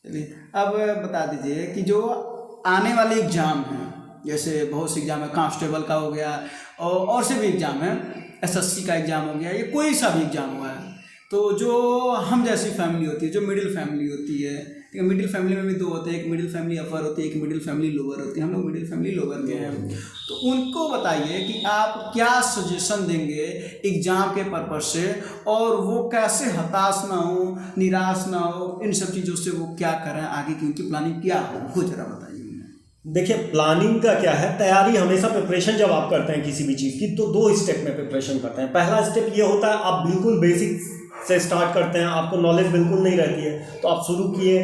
चलिए, अब बता दीजिए कि जो आने वाले एग्ज़ाम हैं, जैसे बहुत से एग्ज़ाम है, कांस्टेबल का हो गया और से भी एग्ज़ाम है, एसएससी का एग्ज़ाम हो गया, ये कोई सा भी एग्ज़ाम हुआ है, तो जो हम जैसी फैमिली होती है, जो मिडिल फैमिली होती है, ठीक है, मिडिल फैमिली में भी दो होते हैं, एक मिडिल फैमिली अपर होती है, एक मिडिल फैमिली लोअर होती है, हम लोग मिडिल फैमिली लोअर के हैं, तो उनको बताइए कि आप क्या सजेशन देंगे एग्ज़ाम के पर्पज से, और वो कैसे हताश ना हो, निराश ना हो, इन सब चीज़ों से वो क्या करें, आगे की उनकी प्लानिंग क्या हो, वो जरा बताइए। देखिए, प्लानिंग का क्या है, तैयारी हमेशा, प्रिपरेशन जब आप करते हैं किसी भी चीज़ की तो दो स्टेप में प्रिपरेशन करते हैं। पहला स्टेप ये होता है आप बिल्कुल बेसिक से स्टार्ट करते हैं, आपको नॉलेज बिल्कुल नहीं रहती है तो आप शुरू किए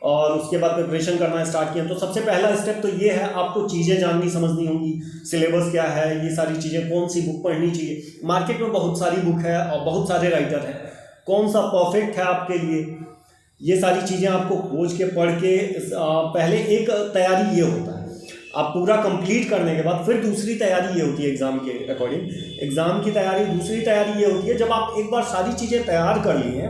और उसके बाद प्रिपरेशन करना स्टार्ट किया। तो सबसे पहला स्टेप तो ये है, आपको चीज़ें जाननी समझनी होंगी, सिलेबस क्या है, ये सारी चीज़ें, कौन सी बुक पढ़नी चाहिए। मार्केट में बहुत सारी बुक है और बहुत सारे राइटर हैं, कौन सा परफेक्ट है आपके लिए, ये सारी चीज़ें आपको खोज के पढ़ के पहले एक तैयारी ये होता है। आप पूरा कंप्लीट करने के बाद फिर दूसरी तैयारी ये होती है एग्ज़ाम के अकॉर्डिंग। एग्ज़ाम की तैयारी, दूसरी तैयारी ये होती है जब आप एक बार सारी चीज़ें तैयार कर ली हैं,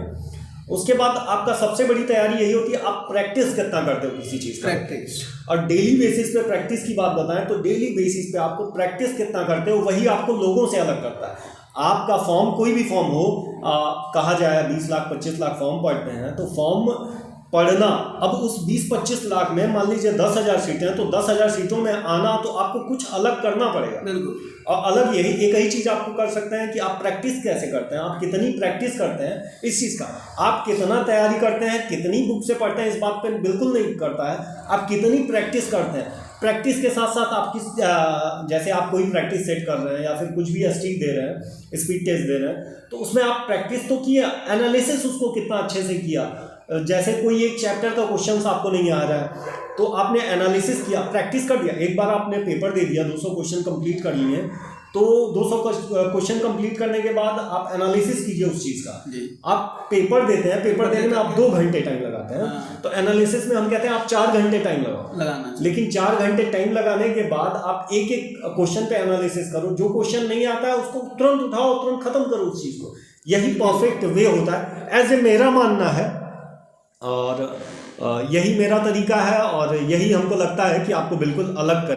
उसके बाद आपका सबसे बड़ी तैयारी यही होती है आप प्रैक्टिस कितना करते हो किसी चीज़ का। प्रैक्टिस और डेली बेसिस पे प्रैक्टिस की बात बताएं तो डेली बेसिस पे आपको प्रैक्टिस कितना करते हो वही आपको लोगों से अलग करता है। आपका फॉर्म, कोई भी फॉर्म हो, कहा जाए 20 लाख 25 लाख फॉर्म पढ़ते हैं, तो फॉर्म पढ़ना, अब उस 20-25 लाख में मान लीजिए 10,000 सीटें हैं तो 10,000 सीटों में आना तो आपको कुछ अलग करना पड़ेगा। बिल्कुल। और अलग यही एक ही चीज़ आपको कर सकते हैं कि आप प्रैक्टिस कैसे करते हैं, आप कितनी प्रैक्टिस करते हैं इस चीज़ का, आप कितना तैयारी करते हैं, कितनी बुक से पढ़ते हैं, इस बात पर बिल्कुल नहीं करता है, आप कितनी प्रैक्टिस करते हैं। प्रैक्टिस के साथ साथ आप जैसे आप कोई प्रैक्टिस सेट कर रहे हैं या फिर कुछ भी स्टिक दे रहे हैं, स्पीड टेस्ट दे रहे हैं, तो उसमें आप प्रैक्टिस तो किया, एनालिसिस उसको कितना अच्छे से किया। जैसे कोई एक चैप्टर का क्वेश्चन आपको नहीं आ रहा है तो आपने एनालिसिस किया, प्रैक्टिस कर दिया, एक बार आपने पेपर दे दिया, 200 क्वेश्चन कंप्लीट कर लिए, तो 200 क्वेश्चन कंप्लीट करने के बाद आप एनालिसिस कीजिए उस चीज़ का। आप पेपर देते हैं, पेपर देने में आप 2 घंटे टाइम लगाते हैं, तो एनालिसिस में हम कहते हैं आप 4 घंटे टाइम लगाना। लेकिन 4 घंटे टाइम लगाने के बाद आप एक एक क्वेश्चन पे एनालिसिस करो, जो क्वेश्चन नहीं आता है उसको तुरंत उठाओ, तुरंत खत्म करो उस चीज़ को। यही परफेक्ट वे होता है, एज ए मेरा मानना है, और यही मेरा तरीका है और यही हमको लगता है कि आपको बिल्कुल अलग कर